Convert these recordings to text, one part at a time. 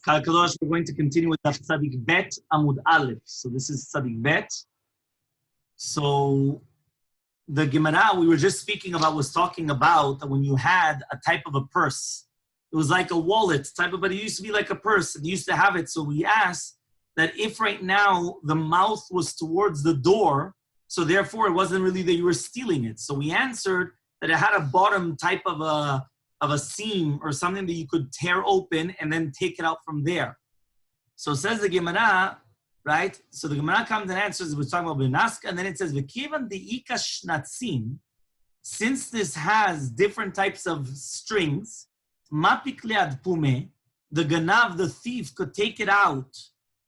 Kalkadosh, we're going to continue with Daf Tzadik Bet Amud Aleph. So this is Tzadik Bet. So the Gemara we were just speaking about was talking about that when you had a type of a purse, it was like a wallet type of, but it used to be like a purse. It used to have it. So we asked that if right now the mouth was towards the door, so therefore it wasn't really that you were stealing it. So we answered that it had a bottom type of a seam or something that you could tear open and then take it out from there. So says the Gemara, right? So the Gemara comes and answers, we're talking about Benaska, and then it says, V'kivan de'ika shnatzim, since this has different types of strings, mapik le'ad pume, the ganav, the thief, could take it out,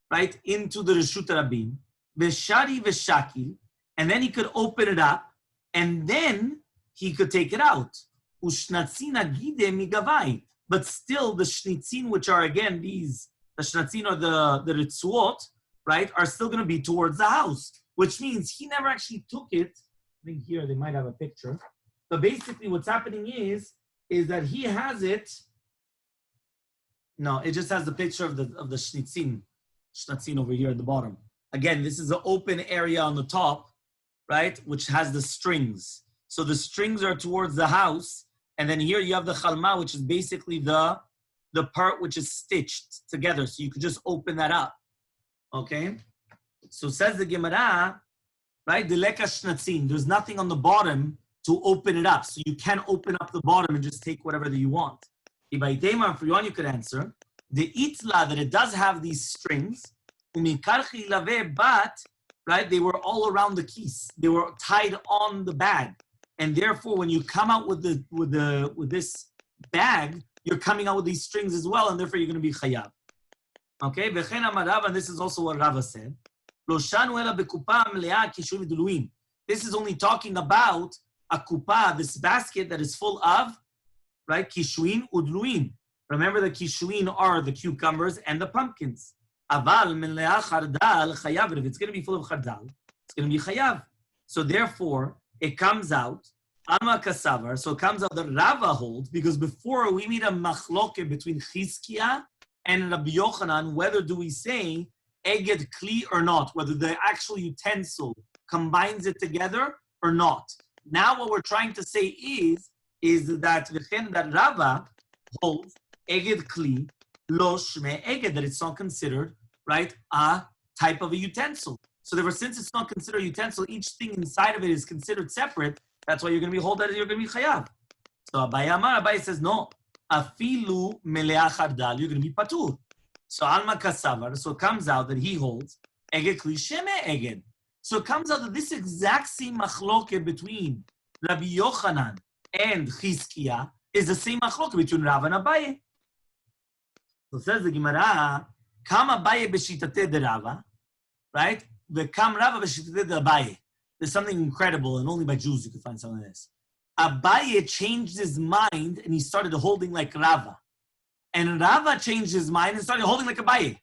right, into the Reshut Rabim, v'shari v'shaki, and then he could open it up, and then he could take it out. But still, the shnitzin, which are again these, the shnatzin or the ritzuot, right, are still going to be towards the house, which means he never actually took it. I think here they might have a picture. But basically what's happening is that he has it. No, it just has the picture of the shnitzin over here at the bottom. Again, this is an open area on the top, right, which has the strings. So the strings are towards the house. And then here you have the chalma, which is basically the part which is stitched together. So you could just open that up. Okay? So says the Gemara, right? Dileka shnatzin. There's nothing on the bottom to open it up. So you can open up the bottom and just take whatever that you want. Ibaitema, for you could answer. The itla, that it does have these strings, but, right, they were all around the keys. They were tied on the bag. And therefore, when you come out with this bag, you're coming out with these strings as well, and therefore you're going to be chayav. Okay? And this is also what Rava said. This is only talking about a kupa, this basket that is full of, right, kishuin udluin. Remember, the kishuin are the cucumbers and the pumpkins. Aval melea chardal chayav. If it's going to be full of chardal, it's going to be chayav. So therefore, it comes out, Ama Kasavar, so it comes out that Rava holds, because before we made a machloke between Chizkiah and Rabbi Yochanan, whether do we say Eged Kli or not, whether the actual utensil combines it together or not. Now what we're trying to say is that Rava holds Eged Kli, Lo Shme Eged, that it's not considered, right, a type of a utensil. So therefore, since it's not considered a utensil, each thing inside of it is considered separate. That's why you're going to be hold that you're going to be chayav. So Abaye says, no. Afilu melea chardal, you're going to be patur. So Alma Kasavar, so it comes out that he holds eged kli sheme eged. So it comes out that this exact same machloke between Rabbi Yochanan and Chizkiah is the same machloke between Rav and Abaye. So says the Gemara, Kam Abaye b'shitate de Rava, right? There's something incredible, and only by Jews you can find some of this. Abaye changed his mind, and he started holding like Rava. And Rava changed his mind and started holding like Abaye.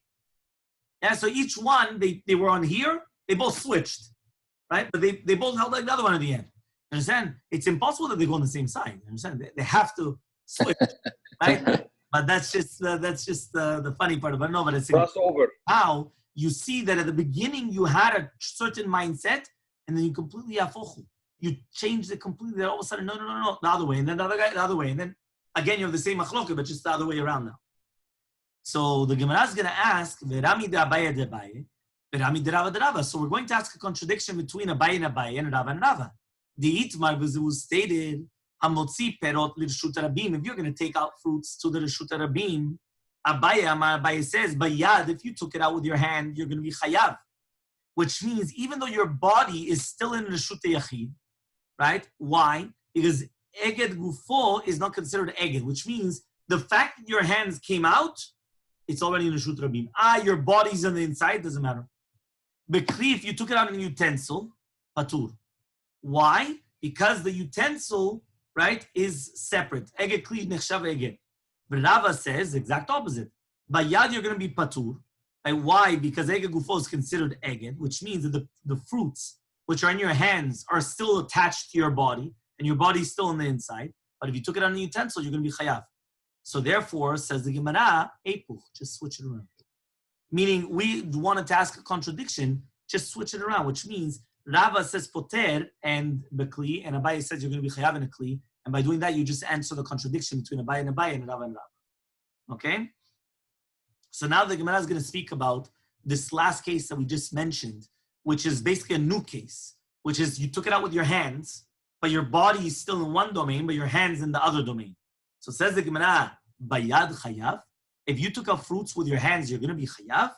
Yeah, so each one, they were on here, they both switched, right? But they both held like the other one at the end. You understand? It's impossible that they go on the same side. You understand? They have to switch, right? But that's just the funny part of it. No, but it's crossover. How you see that at the beginning you had a certain mindset, and then you completely afochu. You changed it completely. All of a sudden, no, the other way, and then the other guy, the other way, and then again you have the same machloket, but just the other way around now. So the Gemara is going to ask, Verami de Abaye de Abaye, Verami de Rava de Rava. So we're going to ask a contradiction between Abaye and Abaye and Rava and Rava. The Itmar was stated, Hamotzi perot l'Reshut Rabim. If you're going to take out fruits to the Reshut Rabim, Abaye says, Bayad, if you took it out with your hand, you're going to be chayav. Which means even though your body is still in Reshut Yachid, right? Why? Because Eged Gufo is not considered Eged, which means the fact that your hands came out, it's already in Reshut Rabim. Your body's on the inside, doesn't matter. But if you took it out in a utensil, patur. Why? Because the utensil, right, is separate. Eged Kli nechshav Eged. But Rava says the exact opposite. By Yad, you're going to be patur. Why? Because Eged Gufo is considered Eged, which means that the fruits which are in your hands are still attached to your body, and your body is still on the inside. But if you took it on a utensil, you're going to be chayav. So therefore, says the Gemara, epuch, just switch it around. Meaning, we wanted to ask a contradiction, just switch it around, which means Rava says poter and bekli, and Abaye says you're going to be chayav in a kli, and by doing that, you just answer the contradiction between Abaye and Rava and Rava. Okay? So now the Gemara is going to speak about this last case that we just mentioned, which is basically a new case, which is you took it out with your hands, but your body is still in one domain, but your hands in the other domain. So says the Gemara, bayad chayav. If you took out fruits with your hands, you're going to be chayav.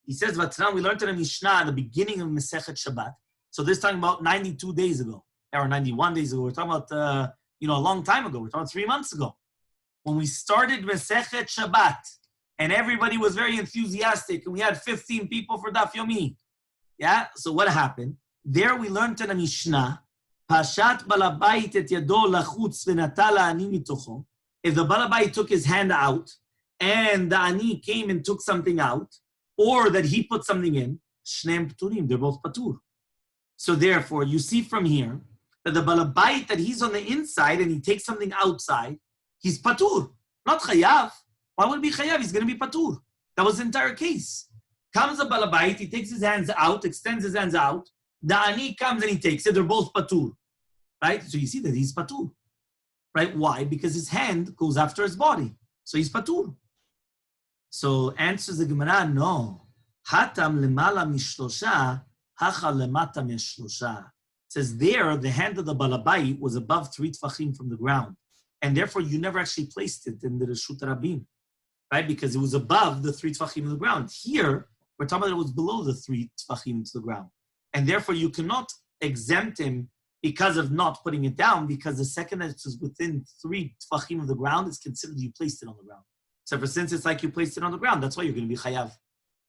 He says, Vatran, we learned in the Mishnah at the beginning of Masechet Shabbat. So this is talking about 92 days ago, or 91 days ago. We're talking about, a long time ago. We're talking about 3 months ago. When we started Masechet Shabbat, and everybody was very enthusiastic, and we had 15 people for Daf Yomi. Yeah? So what happened? There we learned in the Mishnah, Pashat balabait et yado lachutz v'natala ani mitocho. If the balabait took his hand out, and the ani came and took something out, or that he put something in, shneim pturim, they're both patur. So therefore, you see from here that the balabait, that he's on the inside and he takes something outside, he's patur, not chayav. Why would it be chayav? He's going to be patur. That was the entire case. Comes the balabait, he takes his hands out, extends his hands out, the ani comes and he takes it, they're both patur. Right? So you see that he's patur. Right? Why? Because his hand goes after his body. So he's patur. So answers the Gemara, no. Hatam lemala mishlosha, hacha lemata mishlosha. Says there, the hand of the balabait was above 3 tfachim from the ground. And therefore, you never actually placed it in the Reshut Rabim. Right? Because it was above the 3 tfachim of the ground. Here, we're talking about it was below the 3 tfachim to the ground. And therefore, you cannot exempt him because of not putting it down, because the second that it's within 3 tfachim of the ground, it's considered you placed it on the ground. So for since it's like you placed it on the ground, that's why you're going to be chayav.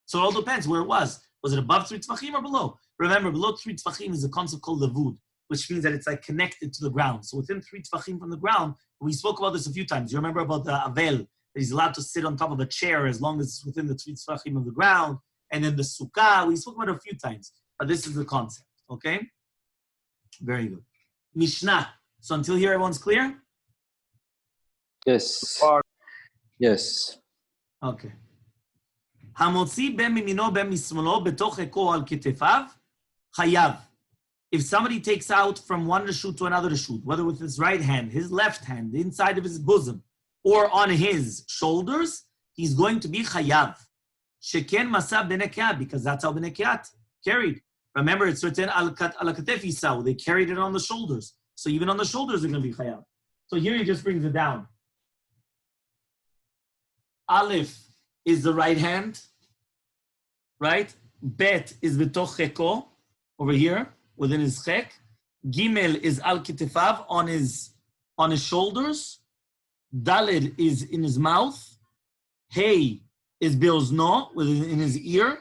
So it all depends where it was. Was it above 3 tfachim or below? Remember, below 3 tfachim is a concept called levud, which means that it's like connected to the ground. So within 3 tfachim from the ground, we spoke about this a few times. You remember about the avel, that he's allowed to sit on top of a chair as long as it's within the 3 tfachim of the ground. And then the sukkah, we spoke about it a few times. But this is the concept, okay? Very good. Mishnah. So until here, everyone's clear? Yes. Yes. Okay. המוציא בין מימינו בין משמאלו בתוך חיקו על כתפיו, חייב. If somebody takes out from one reshut to another reshut, whether with his right hand, his left hand, the inside of his bosom, or on his shoulders, he's going to be chayav. Sheken masa b'nekiat, because that's how b'nekiat carried. Remember, it's written al katef yisau. They carried it on the shoulders. So even on the shoulders, they're going to be chayav. So here he just brings it down. Aleph is the right hand, right? Bet is betoch cheko, over here, within his chek. Gimel is al kitefav, on his shoulders. Daled is in his mouth. Hey is beozno, in his ear.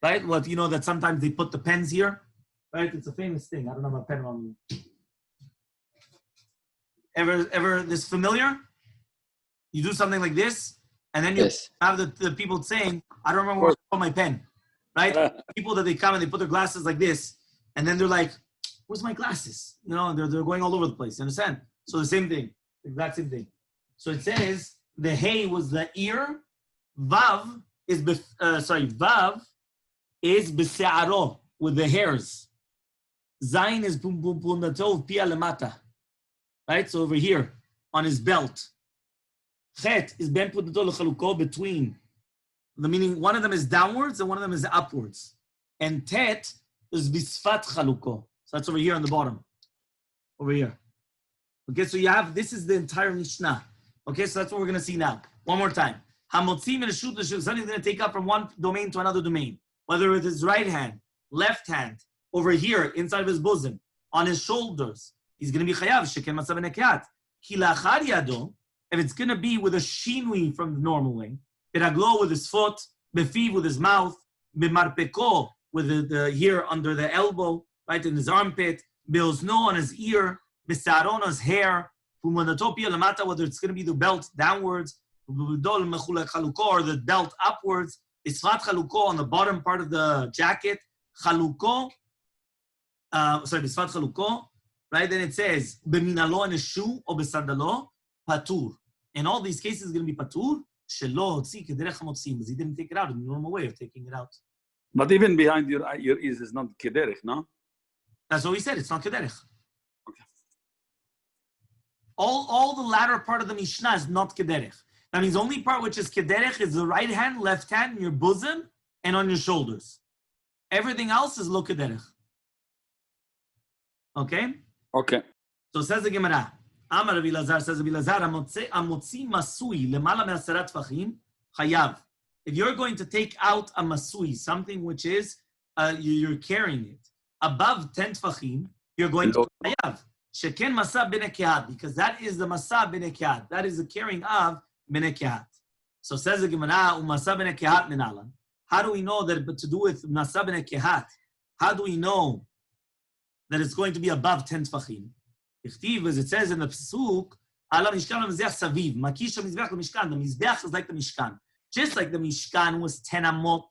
Right? What you know that sometimes they put the pens here, right? It's a famous thing. I don't have a pen on me. Ever this familiar? You do something like this, and then you have the people saying, "I don't remember where to put my pen." Right? People that they come and they put their glasses like this, and then they're like, "Where's my glasses?" You know, they're going all over the place. You understand? So the same thing, the exact same thing. So it says the hey was the ear, vav is vav is b'se'aro, with the hairs. Zayin is punatov pia lemata. Right? So over here, on his belt. Chet is ben punatov lechaluko, between. The meaning, one of them is downwards and one of them is upwards. And tet is bisfat chaluko. So that's over here on the bottom. Over here. Okay, so you have, this is the entire Mishnah. Okay, so that's what we're going to see now. One more time. Hamotzim and Reshut L'Shut, somebody's going to take up from one domain to another domain. Whether with his right hand, left hand, over here, inside of his bosom, on his shoulders, he's going to be chayav, sheken masav nekiat. Ki lachar yado, if it's going to be with a shinui from the normal way, biraglo with his foot, befiv with his mouth, bimarpeko with the here under the elbow, right in his armpit, beozno on his ear, bisaron on his hair, fumanatopia lamata, whether it's going to be the belt downwards, or the belt upwards, Isfat chaluko on the bottom part of the jacket. Chaluko, Isfat chaluko, right? Then it says, Beminalo in a shoe or besandalo, patur. In all these cases, it's going to be patur, shelo hotzi kederech hamotzim, because he didn't take it out in the normal way of taking it out. But even behind your ears is not kederech, no? That's what we said. It's not kederech. Okay. All the latter part of the Mishnah is not kederech. That means the only part which is kederech is the right hand, left hand, in your bosom, and on your shoulders. Everything else is lo kederech. Okay? Okay. So says the Gemara. Amar Rabbi Lazar, says Rabbi Lazar, amotzi masui lemala me'asara tfachim chayav. If you're going to take out a masui, something which is, you're carrying it, above 10 tfachim, you're going to chayav. Sheken masa b'nekehat, because that is the masa b'nekehat. That is the carrying of b'nekehat. So says the Gemara, umasa b'nekehat minalan. How do we know that to do with masa b'nekehat? How do we know that it's going to be above 10 tfachim? Ichtiv, as it says in the Pesuk, ala mishkan v'mizbeach saviv. Makish ha-mizbeach l'mishkan. The mizbeach is like the mishkan. Just like the mishkan was 10 amot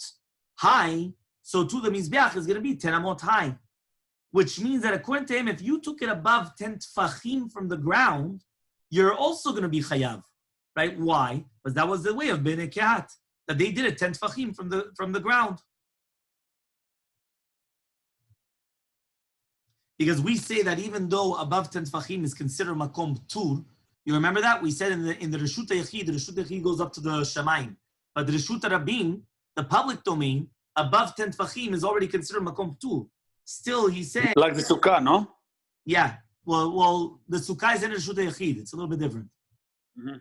high, so too the mizbeach is going to be 10 amot high. Which means that according to him, if you took it above 10 tfachim from the ground, you're also going to be chayav. Right? Why? Because that was the way of Bnei Kehat, that they did it 10 tfachim from the ground. Because we say that even though above 10 tfachim is considered makom tur, you remember that? We said in the Reshut HaYachid, the Reshut HaYachid goes up to the Shamayim. But the Reshut HaRabim, the public domain, above 10 tfachim is already considered makom tur. Still, he said... Like the sukkah, no? Yeah. Well, the sukkah is in the Reshut HaYachid. It's a little bit different. Mm-hmm.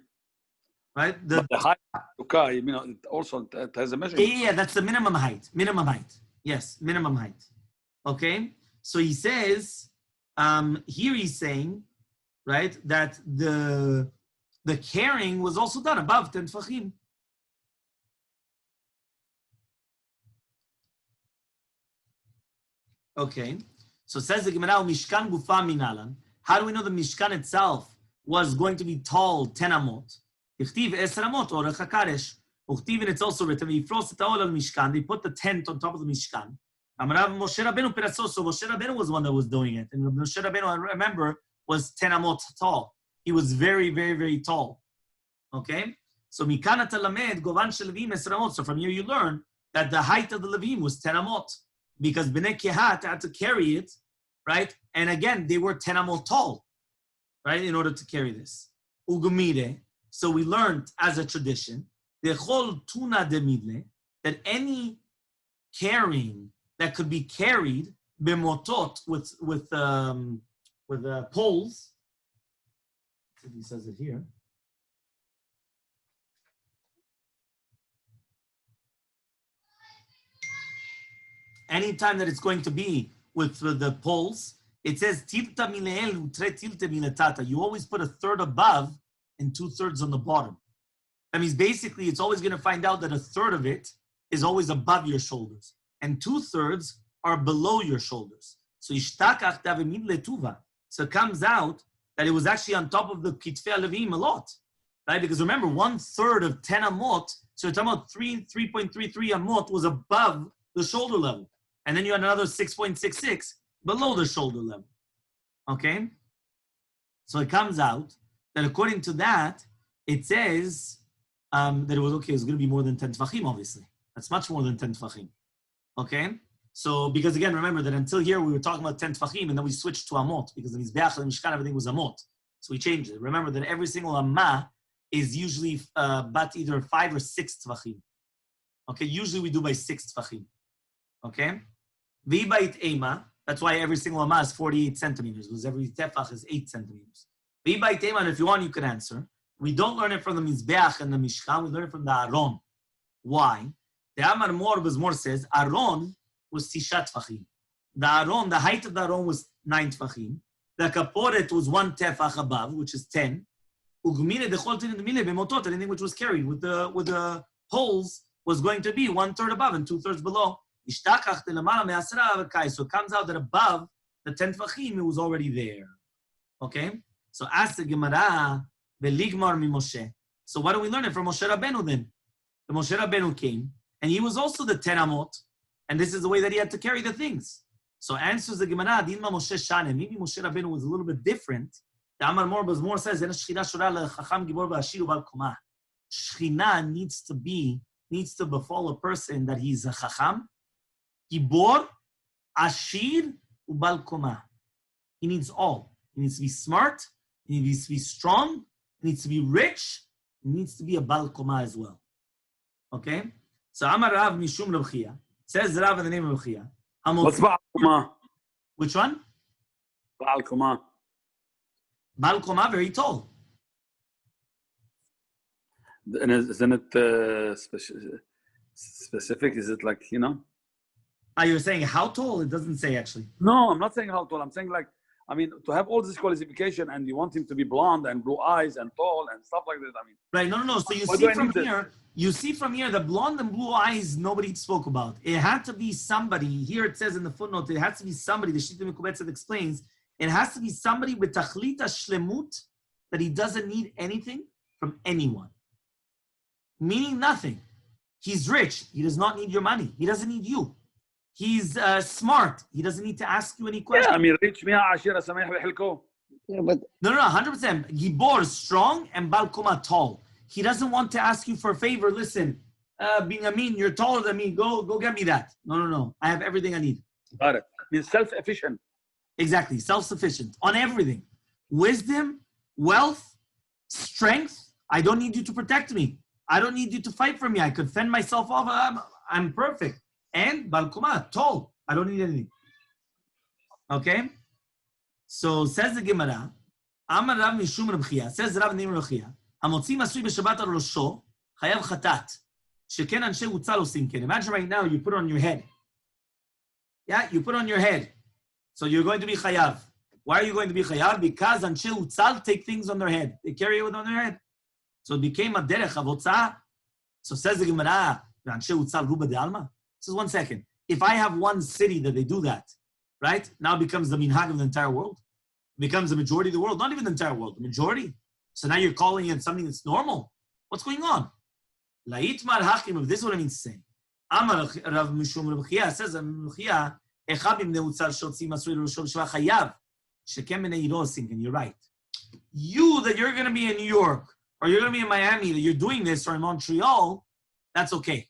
Right? But the height of sukkah, it also it has a measurement. Yeah, that's the minimum height. Minimum height. Yes, minimum height. Okay? So he says, here he's saying, right, that the carrying was also done above 10 tfachim. Okay, so says the Gemara, Mishkan gufa minalan. How do we know the Mishkan itself was going to be tall 10 amot? Ichtiv 10 amot orech hakaresh. Uchtiv, and it's also written, Yifros et ha'ol al Mishkan. They put the tent on top of the Mishkan. Amarav Moshe Rabbeinu piraso. So Moshe Rabbeinu was the one that was doing it. And Moshe Rabbeinu, I remember, was 10 amot tall. He was very, very, very tall. Okay? So Mikana talamed govan shel levim 10 amot. So from here you learn that the height of the levim was 10 amot. Because Bnei Kehat had to carry it, right? And again, they were 10 amot tall, right? In order to carry this. Ugumire. So we learned as a tradition, dechol tuna de midle, that any carrying that could be carried b'motot with poles. Let's see if he says it here. Anytime that it's going to be with the poles, it says tilta mileel utre tilta miletata. You always put a third above and 2/3 on the bottom. That means basically it's always going to find out that a third of it is always above your shoulders and 2/3 are below your shoulders. So ishtakach davimid letuva. So it comes out that it was actually on top of the kitfei levim a lot, right? Because remember, 1/3 of 10 amot, so we're talking about 3.33 amot was above the shoulder level. And then you had another 6.66 below the shoulder level. Okay? So it comes out that according to that, it says that it was okay, it's going to be more than 10 tfachim, obviously. That's much more than 10 tfachim. Okay? So, because again, remember that until here we were talking about 10 tfachim and then we switched to amot because the Mizbeach and the Mishkan, everything was amot. So we changed it. Remember that every single amma is usually but either 5 or 6 tfachim. Okay? Usually we do by 6 tfachim. Okay? V'ibait ema, that's why every single amma is 48 centimeters, because every tefach is 8 centimeters. V'ibait ema, and if you want, you can answer. We don't learn it from the Mizbeach and the Mishkan, we learn it from the Aron. Why? The Amar Mor says, Aron was tishat tfachim. The Aron, the height of the Aron was 9 tfachim. The kaporet was 1 tefach above, which is 10. Ugmine dechol tinin mile b'motot, anything which was carried with the poles was going to be 1/3 above and 2/3 below. So it comes out that above the 10 tfachim, it was already there. Okay? So ask the Gemara, Veligmar mi Moshe. So why do we learn it from Moshe Rabbeinu then? The Moshe Rabbeinu came, and he was also the 10 amot, and this is the way that he had to carry the things. So answers the Gemara, Dilma Moshe Shane. Maybe Moshe Rabbeinu was a little bit different, The Amar More says, Shechina needs to befall a person that he's a chacham, gibor, ashir, ubal koma. He needs all. He needs to be smart. He needs to be strong. He needs to be rich. He needs to be a bal koma as well. Okay? So Amar Rav Mishum Rav Chia. Says Rav in the name of Rav Chia. What's Baal Koma? Which one? Baal Koma. Bal koma, very tall. And isn't it specific? Is it like, You're saying how tall? It doesn't say actually. No, I'm not saying how tall. I'm saying to have all this qualification and you want him to be blonde and blue eyes and tall and stuff like that. Right, no. So you see from here, the blonde and blue eyes, nobody spoke about. It had to be somebody, here it says in the footnote, it has to be somebody, the Shita Mekubetzet explains, it has to be somebody with tachlita shlemut, that he doesn't need anything from anyone. Meaning nothing. He's rich. He does not need your money. He doesn't need you. He's smart. He doesn't need to ask you any questions. Rich miha ashira sameh bihilko. Yeah, but No, 100%. Gibor is strong and Bal Koma tall. He doesn't want to ask you for a favor. Listen, Binyamin, you're taller than me. Go get me that. No. I have everything I need. Got it. Means self-efficient. Exactly. Self-sufficient on everything. Wisdom, wealth, strength. I don't need you to protect me. I don't need you to fight for me. I could fend myself off. I'm perfect. And Bal Koma, tall. I don't need anything. Okay? So says the Gemara, Amar Rav Mishum Rav Chia, says Rav name Rav Chia, Hamotzi masui b'Shabbat al Rosho, chayav chatat. Sheken anshe utzal osim ken. Imagine right now you put it on your head. Yeah, you put it on your head. So you're going to be chayav. Why are you going to be chayav? Because anshe utzal take things on their head. They carry it on their head. So it became a derech of hotzah. So says the Gemara, anshe utzal ruba de alma. Says 1 second. If I have one city that they do that, right? Now it becomes the minhag of the entire world. It becomes the majority of the world, not even the entire world, the majority. So now you're calling it something that's normal. What's going on? La'itmar hakim, if this is what it means to say. Amar Rav Mishum Rav Chia says, Rav Chia, echabim neutzar shotzi masri l'roshov shva chayav, shekem b'nei yirosim, and you're right. You, that you're going to be in New York, or you're going to be in Miami, that you're doing this, or in Montreal, that's okay.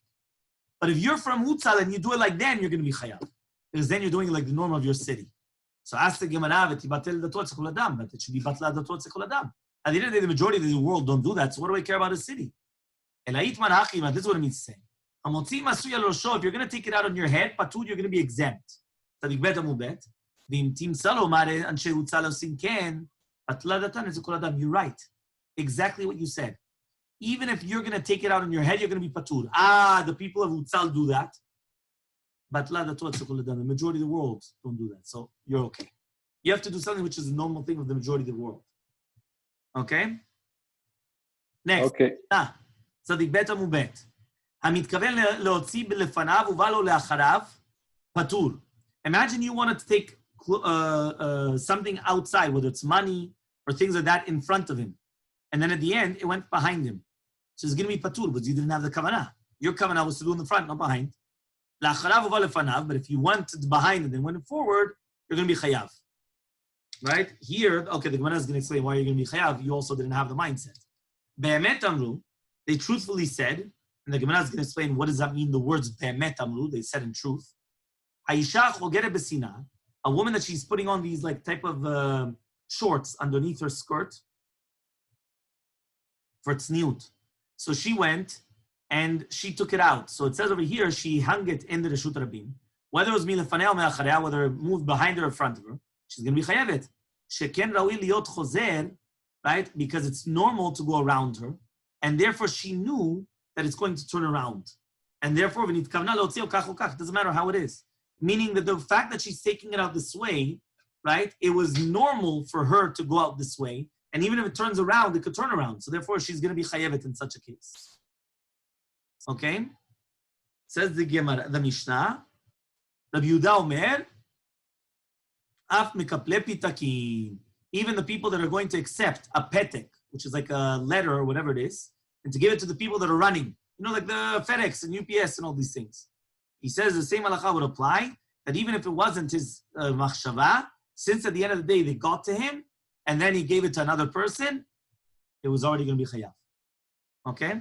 But if you're from Utzal and you do it like then, you're going to be chayav. Because then you're doing it like the norm of your city. So ask the Gemara, but it should be batla datot sekol adam. At the end of the day, the majority of the world don't do that. So what do I care about a city? This is what it means to say. If you're going to take it out on your head, patur, you're going to be exempt. You're right. Exactly what you said. Even if you're going to take it out on your head, you're going to be patur. The people of Utzal do that. But the majority of the world don't do that. So you're okay. You have to do something which is a normal thing of the majority of the world. Okay? Next. okay. צדיק ב' עמוד ב'. המתכוון להוציא לפניו ובא לו לאחריו, פטור. Imagine you wanted to take something outside, whether it's money or things like that, in front of him. And then at the end, it went behind him. So it's going to be patur, but you didn't have the kavanah. Your kavanah was to do in the front, not behind. לאחריו ובא לפניו, but if you went behind and then went forward, you're going to be chayav. Right? Here, okay, the Gemara is going to explain why you're going to be chayav. You also didn't have the mindset. Be'emet amru, they truthfully said, and the Gemara is going to explain what does that mean, the words be'emet amru, they said in truth. Haisha chogeret besina, a woman that she's putting on these like type of shorts underneath her skirt for tzniut. So she went and she took it out. So it says over here, she hung it in the Reshut Rabim. Whether it was milefanei or me'acharei, whether it moved behind her or in front of her, she's going to be chayavet. Sheken raui liot chozer, right? Because it's normal to go around her. And therefore she knew that it's going to turn around. And therefore, it doesn't matter how it is. Meaning that the fact that she's taking it out this way, right? It was normal for her to go out this way. And even if it turns around, it could turn around. So therefore, she's going to be chayavet in such a case. Okay? Says the Gemara, the Mishnah, Rabbi Yehuda Omer, Af mekaple pitakim. Even the people that are going to accept a petek, which is like a letter or whatever it is, and to give it to the people that are running, like the FedEx and UPS and all these things. He says the same halacha would apply, that even if it wasn't his machshava, since at the end of the day they got to him, and then he gave it to another person, it was already going to be chayav. Okay?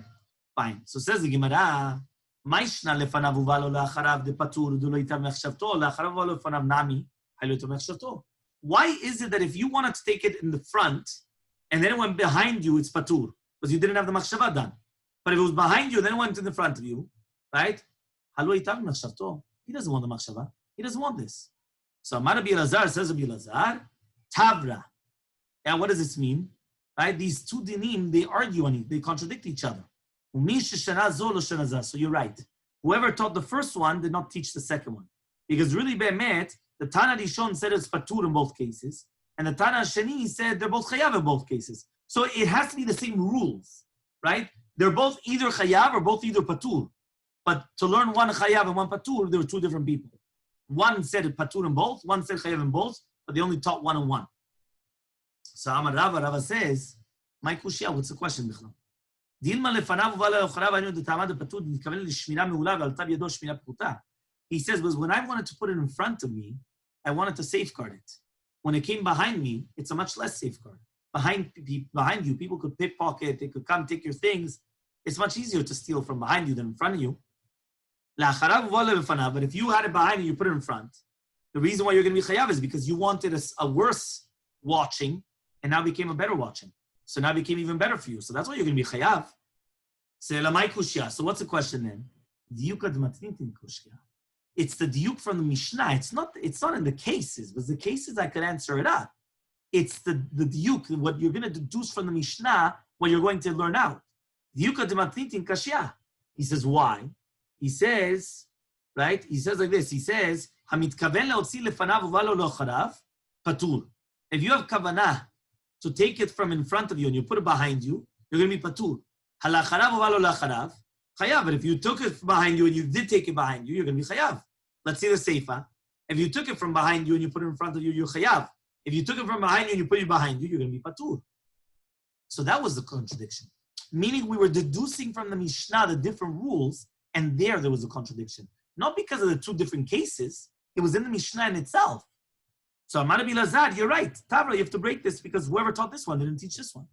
Fine. So says the Gemara, Maishna lefanav uvalo la'acharav de patur u'lo itar mechshavto, la'acharav uvalo lefanav nami, haylo itar mechshavto. Why is it that if you wanted to take it in the front, and then it went behind you, it's patur, because you didn't have the machshava done. But if it was behind you, then it went in the front of you, right? Haylo itar mechshavto. He doesn't want the machshava. He doesn't want this. So Amar Rabbi Elazar says Rabbi Elazar, Tavra. Yeah, what does this mean? Right? These two dinim, they argue on it. They contradict each other. So you're right. Whoever taught the first one did not teach the second one. Because really, Be'emet, the Tana Rishon said it's patur in both cases. And the Tana Sheni said they're both chayav in both cases. So it has to be the same rules, right? They're both either chayav or both either patur. But to learn one chayav and one patur, there were two different people. One said patur in both, one said chayav in both, but they only taught one and one. So Amar Rava says, my kushia, what's the question? He says, was when I wanted to put it in front of me, I wanted to safeguard it. When it came behind me, it's a much less safeguard. Behind you, people could pickpocket, they could come take your things. It's much easier to steal from behind you than in front of you. But if you had it behind you, you put it in front. The reason why you're going to be chayav is because you wanted a worse watching, and now became a better watching. So now it became even better for you. So that's why you're going to be chayav. So what's the question then? It's the diuk from the Mishnah. It's not in the cases, but the cases I could answer it up. It's the diuk, what you're going to deduce from the Mishnah, what you're going to learn out. He says, why? He says, right? He says like this. He says, patur. If you have kavanah to take it from in front of you and you put it behind you, you're going to be patur. Chayav. But if you took it behind you and you did take it behind you, you're going to be chayav. Let's see the seifa. If you took it from behind you and you put it in front of you, you're chayav. If you took it from behind you and you put it behind you, you're going to be patur. So that was the contradiction. Meaning we were deducing from the Mishnah the different rules, and there was a contradiction. Not because of the two different cases, it was in the Mishnah in itself. So Amar Rabbi Elazar, you're right. Tavra, you have to break this because whoever taught this one didn't teach this one.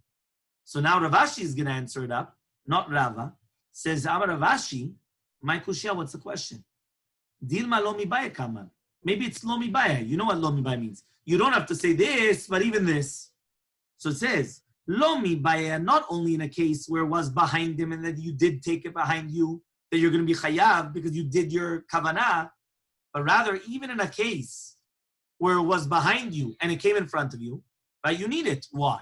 So now Rav Ashi is going to answer it up, not Rava. Says Amar Rav Ashi, my kushia, what's the question? Dilma lo mibaya kaman. Maybe it's lo mibaya. You know what lo mibaya means. You don't have to say this, but even this. So it says, lo mibaya, not only in a case where it was behind him and that you did take it behind you, that you're going to be chayav because you did your kavanah, but rather even in a case where it was behind you and it came in front of you, right? You need it. Why?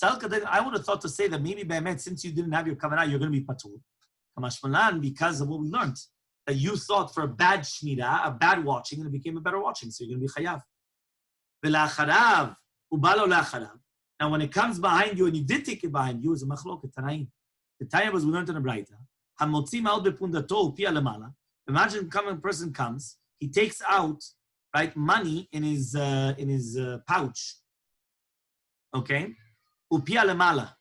I would have thought to say that maybe Be'emet, since you didn't have your kavanah, you're going to be patur. Kamashmalan, because of what we learned, that you thought for a bad shmira, a bad watching, and it became a better watching, so you're going to be chayav. V'la'acharav, ubalo la'acharav. Now, when it comes behind you and you did take it behind you, it's a machloket tanaim. The tanya was we learned in the Braita. Hamotzi ma'od bepundato u'pia lemala. Imagine a person comes, he takes out, right, money in his pouch. Okay? Upia lemala.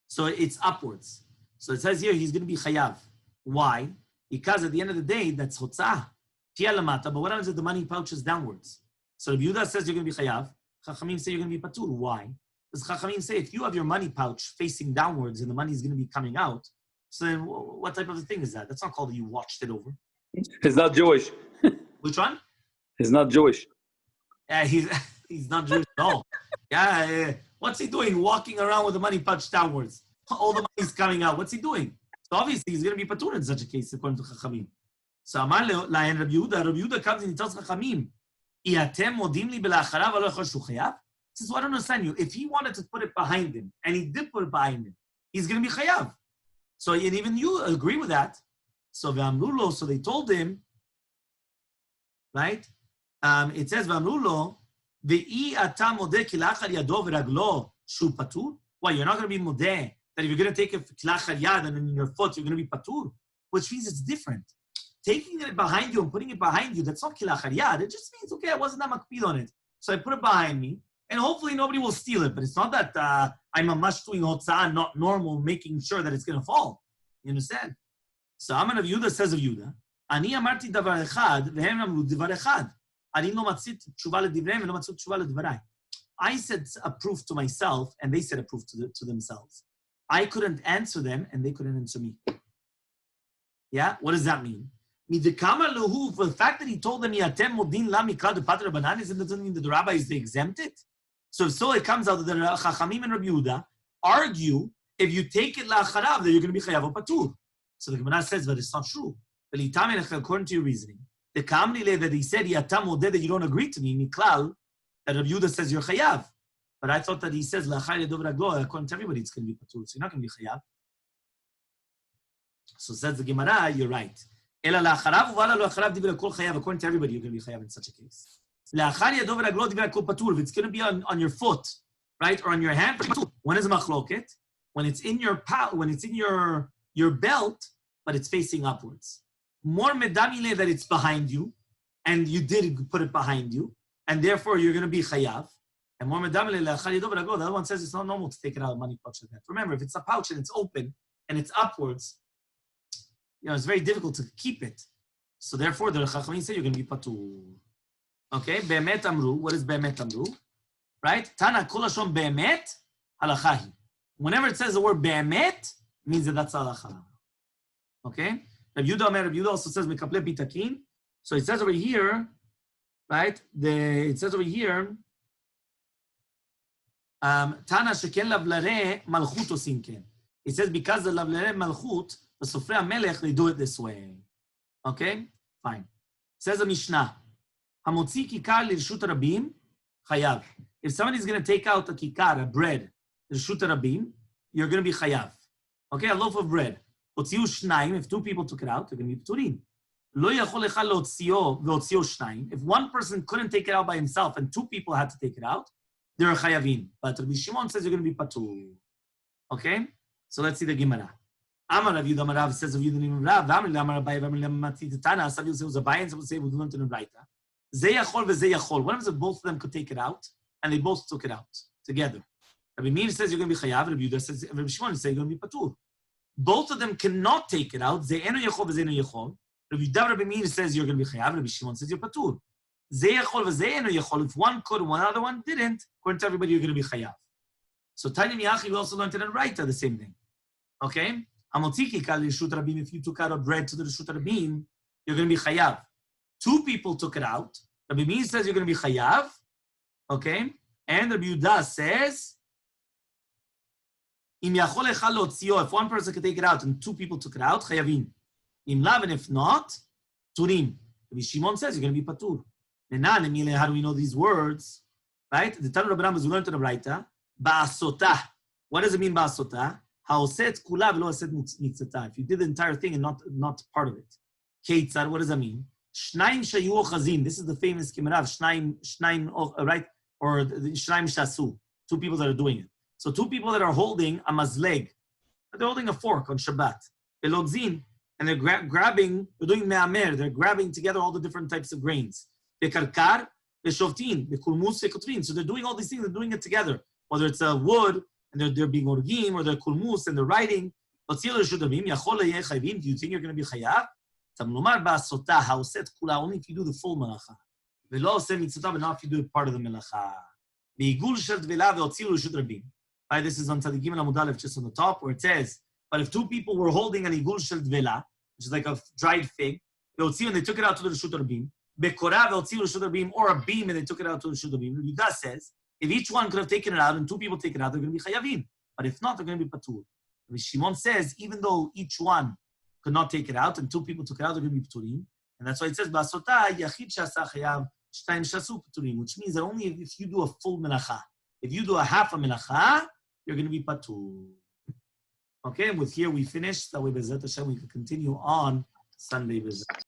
So it's upwards. So it says here he's going to be chayav. Why? Because at the end of the day, that's hotzah. Pia lemata. But what happens if the money pouch is downwards? So Rabbi Yehuda says you're going to be chayav. Chachamim say you're going to be patur. Why? Because Chachamim say if you have your money pouch facing downwards and the money is going to be coming out, so then what type of a thing is that? That's not called that you watched it over. He's not Jewish. Which one? He's not Jewish. Yeah, he's not Jewish at all. Yeah. What's he doing? Walking around with the money pouch downwards. All the money's coming out. What's he doing? So obviously he's going to be patur in such a case according to Chachamim. So Amar Lahen Rabbi Yehuda comes and he tells Chachamim, "Iatem modim li belacharav alo echol shu chayav." He says, well, I don't understand you. If he wanted to put it behind him, and he did put it behind him, he's going to be chayav. So and even you agree with that. So v'amrulo, so they told him, right? It says v'amrulo, ve'i ata modeh kilachar yado v'raglo shu patur. Why, you're not going to be modeh that if you're going to take a kilachar yad and in your foot, you're going to be patur, which means it's different. Taking it behind you and putting it behind you, that's not kilachar yad. It just means, okay, I wasn't that makpid on it. So I put it behind me, and hopefully nobody will steal it. But it's not that I'm a mash doing hotzah, not normal, making sure that it's going to fall. You understand? So Amar of Yehuda says of Yehuda, Ani amarti davar echad, vehem amru davar echad. Ani lo matzit tshuva ledivreim, velo matzit tshuva ledvarai. I said a proof to myself, and they said a proof to themselves. I couldn't answer them, and they couldn't answer me. Yeah? What does that mean? For the fact that he told them, it doesn't mean that the rabbis, they exempt it. So it comes out that the Chachamim and Rabbi Yehuda argue, if you take it la'acharav, that you're going to be chayav or patur. So the Gemara says that it's not true. According to your reasoning, the Kamli that he said, that you don't agree to me, miklal, that Rabbi Yehuda says you're chayav. But I thought that he says, according to everybody, it's going to be patur. So you're not going to be chayav. So says the Gemara, you're right. According to everybody, you're going to be chayav in such a case. If it's going to be on your foot, right, or on your hand, when is machloket? When it's in your your belt, but it's facing upwards. More medamile that it's behind you, and you did put it behind you, and therefore you're going to be chayav. And more medamile the other one says it's not normal to take it out of money pouch like that. Remember, if it's a pouch and it's open and it's upwards, it's very difficult to keep it. So therefore, the Chachamim say you're going to be patur. Okay, be'emet amru. What is be'emet amru? Right? Tana kol hashon be'emet halachahi. Whenever it says the word be'emet, means that that's halacha. Okay? Rabbi Yehuda also says mekaple bitakin. So it says over here, right? It says over here, Tana sheken lavlare malchut osim ken. It says because the lavlare malchut, the sofrei melech, they do it this way. Okay? Fine. It says a Mishnah. Hamotzi kikar lirshut rabim chayav. If somebody's going to take out a kikar, a bread, lirshut rabim, you're going to be chayav. Okay, a loaf of bread. Otziu shnaim. If two people took it out, they're going to be pturim. Lo yachol echad leotzio veotziu shnaim. If one person couldn't take it out by himself and two people had to take it out, they're chayavim. But Rabbi Shimon says you're going to be patur. Okay, so let's see the Gemara. Amar Rav Yehuda Rav says Rav Yehuda Rav. Amar Abaye Matzi Tana. Some people say it was Abaye, and some people say we learned in the Braita. Zeyachol v'zeyachol. What if both of them could take it out, and they both took it out together? Rabbi Meir says you're going to be chayav. Rabbi Yehuda says, Rabbi Shimon says you're going to be patur. Both of them cannot take it out. Zeyenu yachol v'zeyenu yachol. Rabbi Yehuda, Rabbi Meir says you're going to be chayav. Rabbi Shimon says you're patur. Zeyachol v'zeyenu yachol. If one could, one other one didn't, according to everybody, you're going to be chayav. So Tanya Miyachi, we also learned in the Braita the same thing. Okay? Hamotziki kal lirshut rabim. If you took out a bread to the lirshut rabim, you're going to be chayav. Two people took it out. Rabbi Meir says you're going to be chayav. Okay? And Rabbi Yehuda says, Im yachol echad leotzio. If one person could take it out and two people took it out, chayavim. Im lav, and if not, turim. Rabbi Shimon says you're going to be patur. Menan, how do we know these words? Right? The Tanu Rabbanan was learned in the Braita. Ba'asotah. What does it mean ba'asotah? Ha'oset kula v'lo oset mitzatah. If you did the entire thing and not part of it. Keitzar, what does that mean? Shnaim shayu ochazin. This is the famous Gemara, shnaim, right? Or shnaim shasu. Two people that are doing it. So two people that are holding a mazleg. They're holding a fork on Shabbat. Elogzin, and they're grabbing, they're doing me'amer. They're grabbing together all the different types of grains. Bekarkar, beshovtin, bekulmus, bekotrin. So they're doing all these things, they're doing it together. Whether it's a wood, and they're being orgim, or they're kulmus, and they're writing. Do you think you're going to be chayav? Only if you do the full melacha. But not if you do part of the melacha. Right, this is on Tzadikim Amud Aleph, just on the top, where it says, but if two people were holding an igul shel dvela, which is like a dried fig, and they took it out to the Reshut Rabim, Bekora ve'otziu Reshut Rabim, or a beam, and they took it out to the Reshut Rabim. Yehuda says, if each one could have taken it out and two people take it out, they're going to be chayavim. But if not, they're going to be patur. Rabbi Shimon says, even though each one could not take it out and two people took it out, they're going to be paturim. And that's why it says, Ba'asotah yachid shasa chayav shtayim shasu paturim, which means that only if you do a full melacha. If you do a half a melacha, you're going to be patur. Okay, and with here we finish. That way, Bezrat Hashem, we can continue on Sunday. Bezrat.